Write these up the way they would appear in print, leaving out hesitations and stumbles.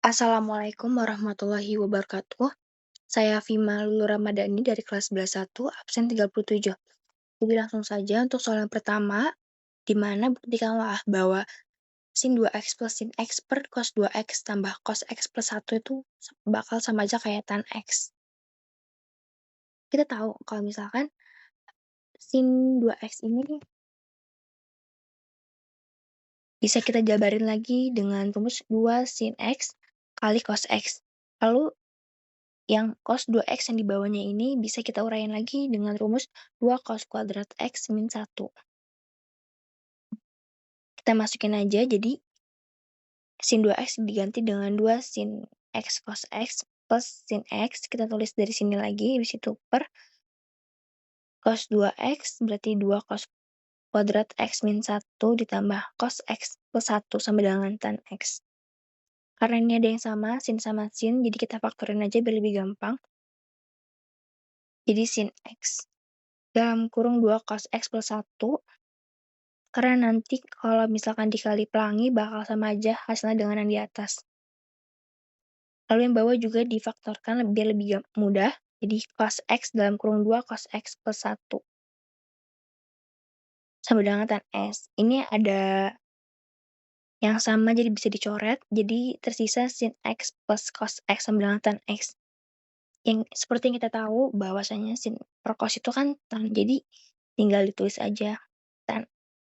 Assalamualaikum warahmatullahi wabarakatuh. Saya Vima Lulu Ramadhani dari kelas 11 1, absen 37. Jadi langsung saja untuk soal yang pertama, di mana buktikanlah bahwa sin 2x plus sin x per cos 2x tambah cos x plus 1 itu bakal sama aja kayak tan x. Kita tahu kalau misalkan sin 2x ini bisa kita jabarin lagi dengan rumus 2 sin x kali cos x. Lalu yang cos 2x yang di bawahnya ini bisa kita uraiin lagi dengan rumus 2 cos kuadrat x min 1. Kita masukin aja, jadi sin 2x diganti dengan 2 sin x cos x plus sin x. Kita tulis dari sini lagi, habis itu per cos 2x, berarti 2 cos kuadrat x min 1 ditambah cos x plus 1 sama dengan tan x. Karena ini ada yang sama sin, jadi kita faktorin aja biar lebih gampang. Jadi sin x dalam kurung 2 cos x plus 1, karena nanti kalau misalkan dikali pelangi bakal sama aja hasilnya dengan yang di atas. Lalu yang bawah juga difaktorkan biar lebih mudah. Jadi cos x dalam kurung 2 cos x plus 1 sama dengan tan x. Ini ada yang sama jadi bisa dicoret. Jadi tersisa sin x plus cos x sama dengan tan x. Yang seperti yang kita tahu bahwasanya sin per cos itu kan tan. Jadi tinggal ditulis aja tan.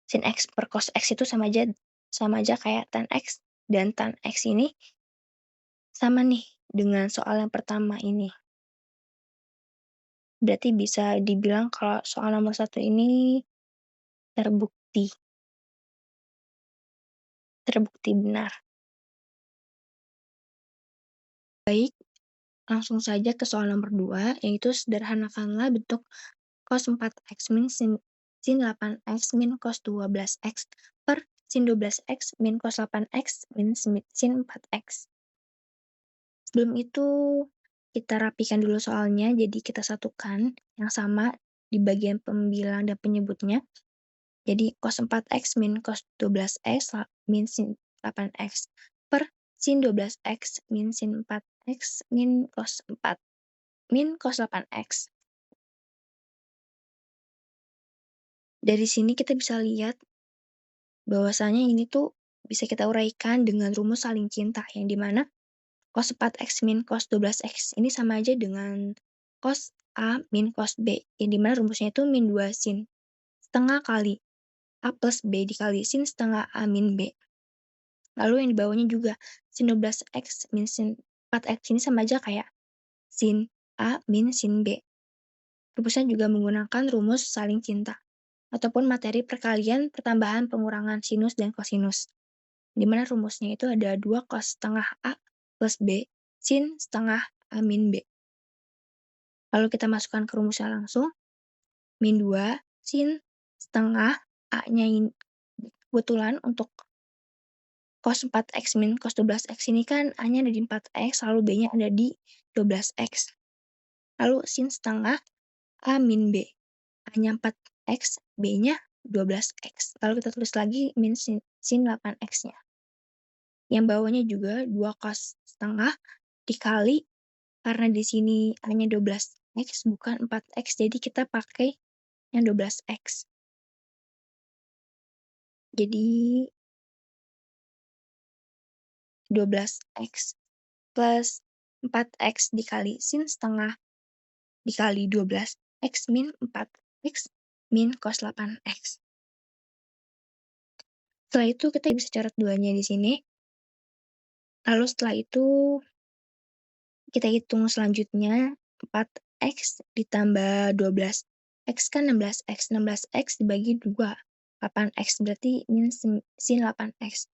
Sin x per cos x itu sama aja kayak tan x. Dan tan x ini sama nih dengan soal yang pertama ini. Berarti bisa dibilang kalau soal nomor 1 ini terbukti benar. Baik, langsung saja ke soal nomor 2, yaitu sederhanakanlah bentuk cos 4x min sin 8x min cos 12x per sin 12x min cos 8x min sin 4x. Sebelum itu, kita rapikan dulu soalnya, jadi kita satukan yang sama di bagian pembilang dan penyebutnya. Jadi cos 4x min cos 12x min sin 8x per sin 12x min sin 4x min cos 4 min cos 8x. Dari sini kita bisa lihat bahwasanya ini tuh bisa kita uraikan dengan rumus saling cinta, yang dimana cos 4x min cos 12x ini sama aja dengan cos A min cos B, yang dimana rumusnya itu min 2 sin setengah kali A plus B dikali sin setengah A min B. Lalu yang di bawahnya juga sin 12x min sin 4x ini sama aja kayak sin A min sin B. Rumusnya juga menggunakan rumus saling cinta ataupun materi perkalian pertambahan pengurangan sinus dan kosinus. Di mana rumusnya itu ada 2 cos setengah A plus B sin setengah A min B. Lalu kita masukkan ke rumusnya langsung. Min 2 sin setengah A-nya ini kebetulan untuk cos 4x min cos 12x ini kan A-nya ada di 4x, lalu B-nya ada di 12x. Lalu sin setengah A min B. A-nya 4x, B-nya 12x. Lalu kita tulis lagi min sin 8x-nya. Yang bawahnya juga 2 cos setengah dikali, karena di sini A-nya 12x bukan 4x, jadi kita pakai yang 12x. Jadi 12x plus 4x dikali sin setengah dikali 12x min 4x min cos 8x. Setelah itu kita bisa coret duanya di sini. Lalu setelah itu kita hitung selanjutnya 4x ditambah 12. X kan 16x. 16x dibagi 2. 8x berarti min sin 8x.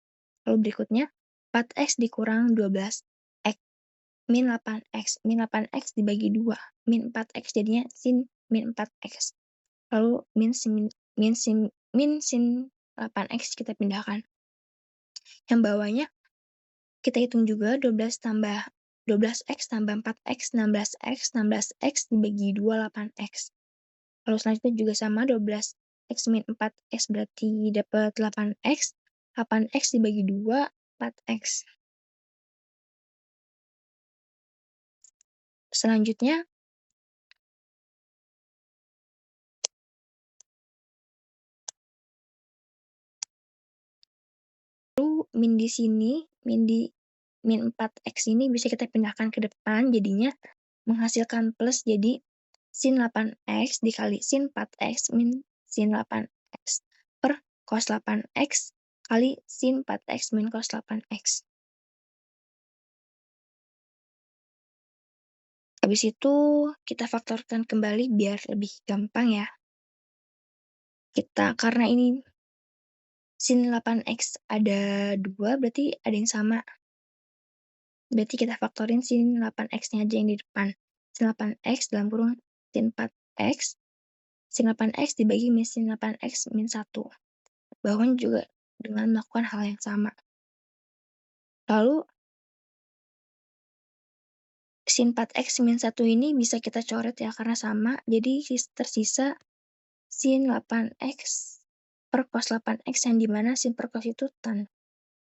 Lalu berikutnya 4x dikurang 12. X min 8x. Min 8x dibagi 2. Min 4x jadinya sin min 4x. Lalu min sin 8x kita pindahkan. Yang bawahnya kita hitung juga 12x tambah 4x 16x 16x dibagi 2 8x. Lalu selanjutnya juga sama 12x min 4x berarti dapat 8x. 8x dibagi 2 4x. Selanjutnya, min di sini, min 4x ini bisa kita pindahkan ke depan, jadinya menghasilkan plus, jadi sin 8x dikali sin 4x min sin 8x per cos 8x kali sin 4x min cos 8x. Habis itu kita faktorkan kembali biar lebih gampang ya. Karena ini sin 8x ada 2, berarti ada yang sama. Berarti kita faktorin sin 8x-nya aja yang di depan. Sin 8x dalam kurung sin 4x. Sin 8x dibagi min sin 8x min 1. Bawahnya juga dengan melakukan hal yang sama. Lalu, sin 4x min 1 ini bisa kita coret ya, karena sama. Jadi tersisa sin 8x per cos 8x, yang dimana sin per cos itu tan.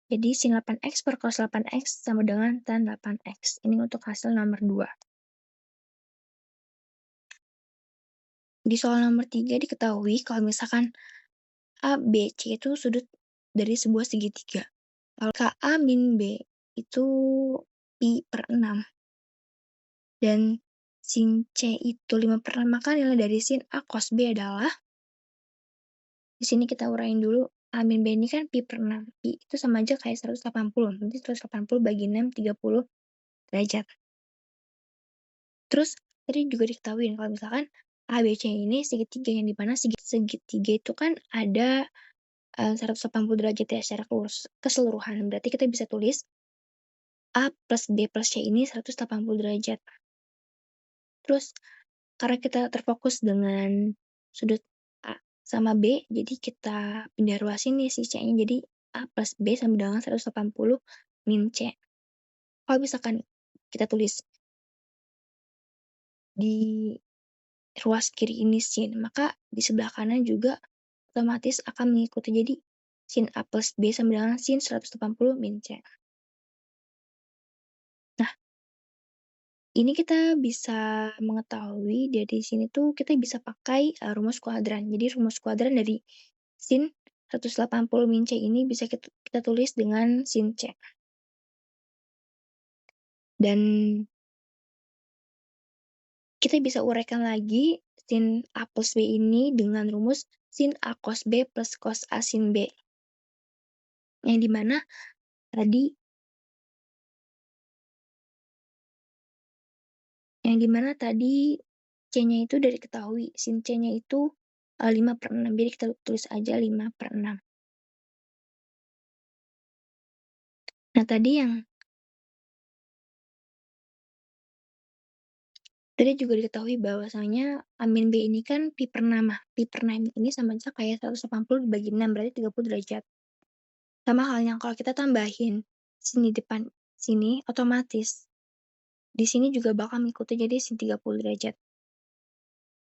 Jadi sin 8x per cos 8x sama dengan tan 8x. Ini untuk hasil nomor 2. Di soal nomor 3 diketahui kalau misalkan A, B, C itu sudut dari sebuah segitiga. Lalu KA min B itu pi per 6. Dan sin C itu 5/6, maka nilai dari sin A cos B adalah, di sini kita uraiin dulu, A min B ini kan pi per 6. Pi itu sama aja kayak 180. Nanti 180 bagi 6, 30 derajat. Terus, tadi juga diketahui kalau misalkan A, B, C ini segitiga, yang dimana segitiga itu kan ada 180 derajat ya secara keseluruhan. Berarti kita bisa tulis A plus B plus C ini 180 derajat. Terus, karena kita terfokus dengan sudut A sama B, jadi kita pindah ruasin nih si C-nya. Jadi A plus B sama dengan 180 min C. Kalau misalkan kita tulis di ruas kiri ini sin, maka di sebelah kanan juga otomatis akan mengikuti. Jadi sin A plus B sama dengan sin 180 min C. Nah, ini kita bisa mengetahui dari sini tuh kita bisa pakai rumus kuadran. Jadi rumus kuadran dari sin 180 min C ini bisa kita tulis dengan sin C. Dan kita bisa uraikan lagi sin A plus B ini dengan rumus sin A cos B plus cos A sin B. Yang dimana tadi C-nya itu dari ketahui, sin C-nya itu 5/6, jadi kita tulis aja 5/6. Nah, tadi juga diketahui bahwasanya A min B ini kan pi per 6. Pi per 6 ini sama aja kayak 180 dibagi 6, berarti 30 derajat. Sama halnya kalau kita tambahin sini depan sini, otomatis di sini juga bakal mengikuti, jadi sin 30 derajat.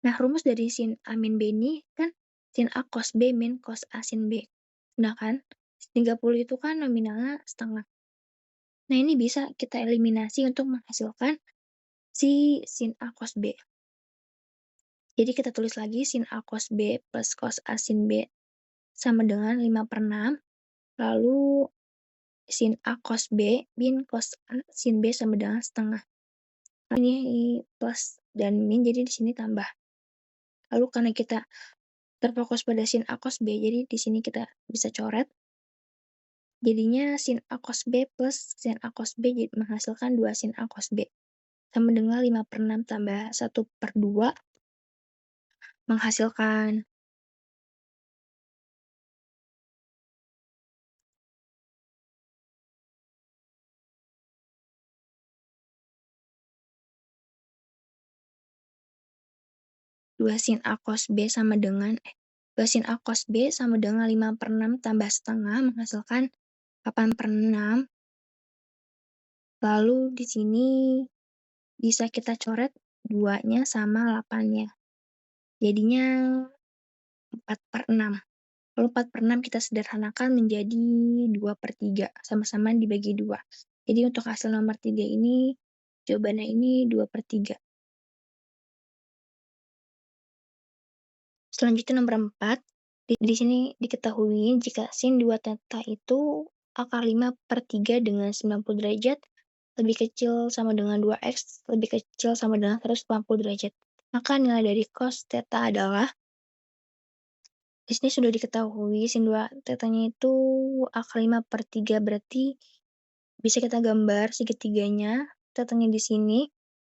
Nah, rumus dari sin A min B ini kan sin A cos B min cos A sin B. Sedangkan 30 itu kan nominalnya setengah. Nah, ini bisa kita eliminasi untuk menghasilkan si sin A cos B. Jadi kita tulis lagi sin A cos B plus cos A sin B sama dengan 5/6. Lalu sin A cos B min cos A sin B sama dengan setengah. Ini plus dan min, jadi di sini tambah. Lalu karena kita terfokus pada sin A cos B, jadi di sini kita bisa coret. Jadinya sin A cos B plus sin A cos B jadi menghasilkan 2 sin A cos B. Sama dengan 5/6 tambah 1/2 menghasilkan 2 sin A cos B sama dengan 2 sin A cos B sama dengan 5/6 tambah setengah menghasilkan 8/6. Lalu di sini bisa kita coret 2-nya sama 8-nya. Jadinya 4/6. Lalu 4/6 kita sederhanakan menjadi 2/3, sama-sama dibagi 2. Jadi untuk hasil nomor 3 ini Jawabannya ini 2/3. Selanjutnya nomor 4, di sini diketahui jika sin 2 theta itu akar 5/3 dengan 90 derajat lebih kecil sama dengan 2x lebih kecil sama dengan 180 derajat. Maka nilai dari cos theta adalah, di sini sudah diketahui sin 2 tetanya itu akar 5/3, berarti bisa kita gambar segitiganya, tetanya di sini,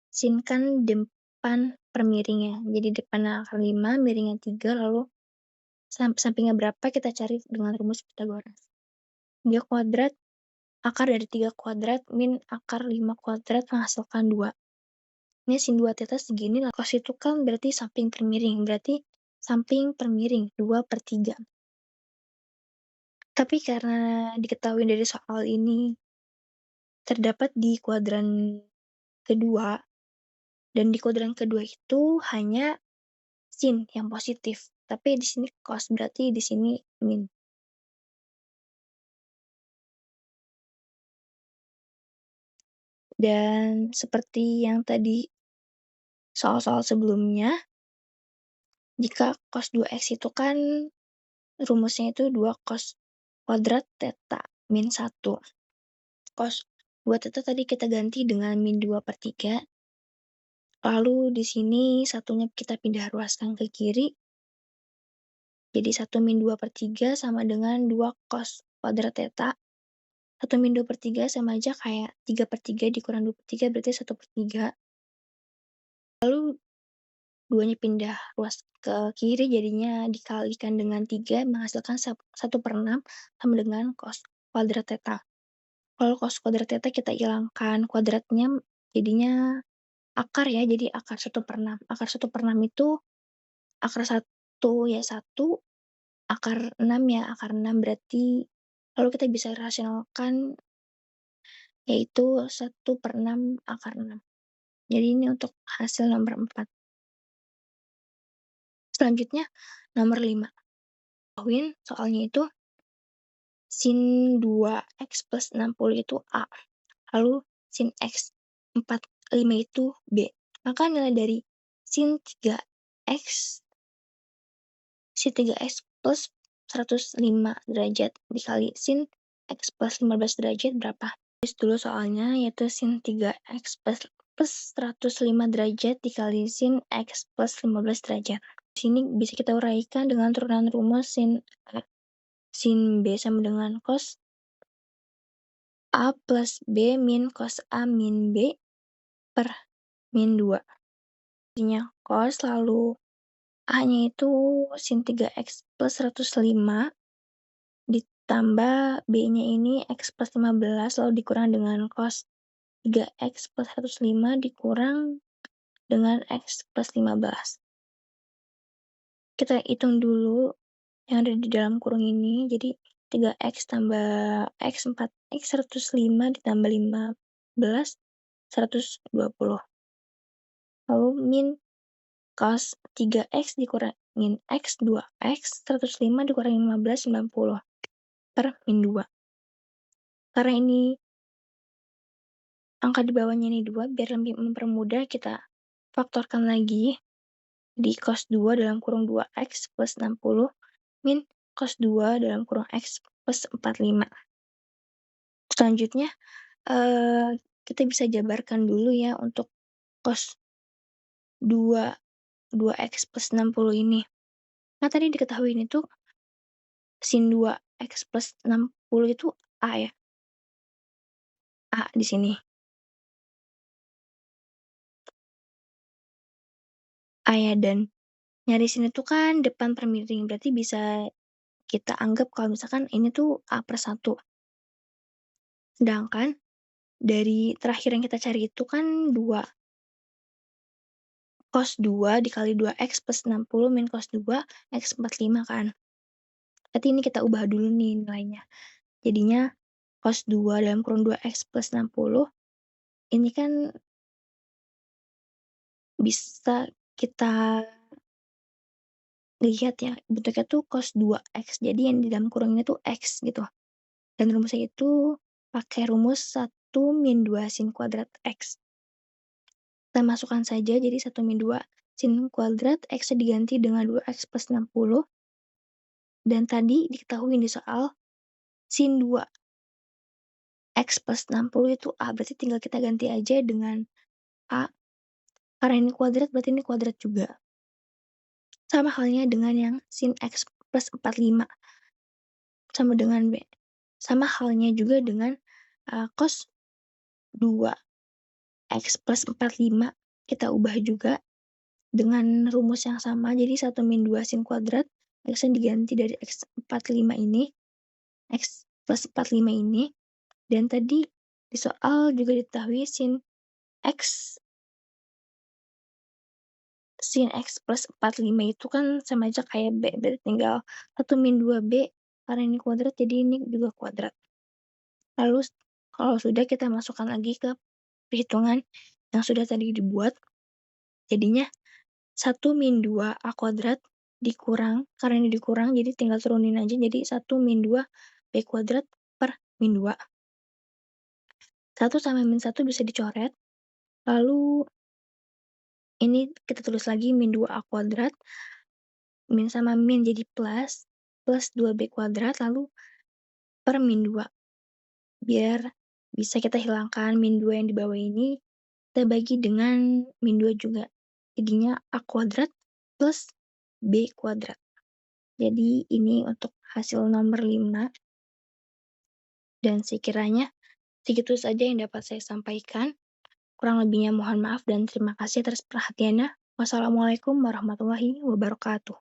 sin kan depan per miringnya. Jadi depannya akar 5, miringnya 3, lalu sampingnya berapa kita cari dengan rumus Pythagoras. 3 kuadrat, akar dari 3 kuadrat min akar 5 kuadrat menghasilkan 2. Ini sin 2 theta segini lah. Cos itu kan berarti samping per miring, berarti samping per miring 2/3. Tapi karena diketahui dari soal ini terdapat di kuadran kedua, dan di kuadran kedua itu hanya sin yang positif. Tapi di sini cos, berarti di sini min. Dan seperti yang tadi soal-soal sebelumnya, jika cos 2x itu kan rumusnya itu 2 cos kuadrat theta min 1. Cos 2 theta tadi kita ganti dengan min 2/3. Lalu di sini satunya kita pindah ruaskan ke kiri. Jadi 1 min 2/3 sama dengan 2 cos kuadrat theta. 1 min 2/3 sama aja kayak 3/3 dikurang 2/3 berarti 1/3. Lalu 2-nya pindah ruas ke kiri, jadinya dikalikan dengan 3 menghasilkan 1/6 sama dengan cos kuadrat theta. Kalau cos kuadrat theta kita hilangkan kuadratnya, jadinya akar ya, jadi akar 1/6. Akar 1/6 itu akar 1 ya 1, akar 6 ya akar 6, berarti lalu kita bisa rasionalkan yaitu 1/6 akar 6. Jadi ini untuk hasil nomor 4. Selanjutnya nomor 5. Soalnya itu sin 2x plus 60 itu A. Lalu sin x 45 itu B. Maka nilai dari sin 3x plus 105 derajat dikali sin x plus 15 derajat berapa? Tulis dulu soalnya, yaitu sin 3x plus 105 derajat dikali sin x plus 15 derajat. Di sini bisa kita uraikan dengan turunan rumus sin B sama dengan cos A plus B min cos A min B per min 2. Artinya cos, lalu A-nya itu sin 3x plus 105 ditambah B-nya ini x plus 15 lalu dikurang dengan cos 3x plus 105 dikurang dengan x plus 15. Kita hitung dulu yang ada di dalam kurung ini, jadi 3x tambah x 4x 105 ditambah 15 120. Lalu min cos 3x dikurangin x 2x 105 dikurangin 15 90 per min 2. Karena ini angka di bawahnya ini 2, biar lebih mempermudah kita faktorkan lagi di cos 2 dalam kurung 2x plus 60 min cos 2 dalam kurung x plus 45. Selanjutnya kita bisa jabarkan dulu ya untuk cos 2x plus 60 ini. Nah tadi diketahui ini tuh sin 2x plus 60 itu A ya. A di sini. A ya, dan nyari sini tuh kan depan per miring, berarti bisa kita anggap kalau misalkan ini tuh A/1. Sedangkan dari terakhir yang kita cari itu kan 2. Cos 2 dikali 2x plus 60 min cos 2 x 45 kan. Berarti ini kita ubah dulu nih nilainya. Jadinya cos 2 dalam kurung 2x plus 60 ini kan bisa kita lihat ya, bentuknya tuh cos 2x. Jadi yang di dalam kurung ini tuh x gitu. Dan rumusnya itu pakai rumus 1 min 2 sin kuadrat x. Kita masukkan saja jadi 1 min 2 sin kuadrat X diganti dengan 2X plus 60, dan tadi diketahui di soal sin 2X plus 60 itu A, berarti tinggal kita ganti aja dengan A, karena ini kuadrat berarti ini kuadrat juga. Sama halnya dengan yang sin X plus 45, sama dengan B. Sama halnya juga dengan cos 2X plus 45, kita ubah juga dengan rumus yang sama, jadi 1 min 2 sin kuadrat, X-nya diganti dari X 45 ini, X plus 45 ini, dan tadi di soal juga diketahui X sin X plus 45 itu kan sama aja kayak B, berarti tinggal 1 min 2 B, karena ini kuadrat jadi ini juga kuadrat. Lalu kalau sudah kita masukkan lagi ke perhitungan yang sudah tadi dibuat, jadinya 1 min 2 A kuadrat dikurang, karena ini dikurang jadi tinggal turunin aja, jadi 1 min 2 B kuadrat per min 2. 1 sama min 1 bisa dicoret, lalu ini kita tulis lagi min 2 A kuadrat, min sama min jadi plus 2B kuadrat, lalu per min 2. Biar bisa kita hilangkan min 2 yang di bawah ini, kita bagi dengan min 2 juga. Jadinya A kuadrat plus B kuadrat. Jadi ini untuk hasil nomor 5, dan sekiranya segitu saja yang dapat saya sampaikan. Kurang lebihnya mohon maaf dan terima kasih atas perhatiannya. Wassalamualaikum warahmatullahi wabarakatuh.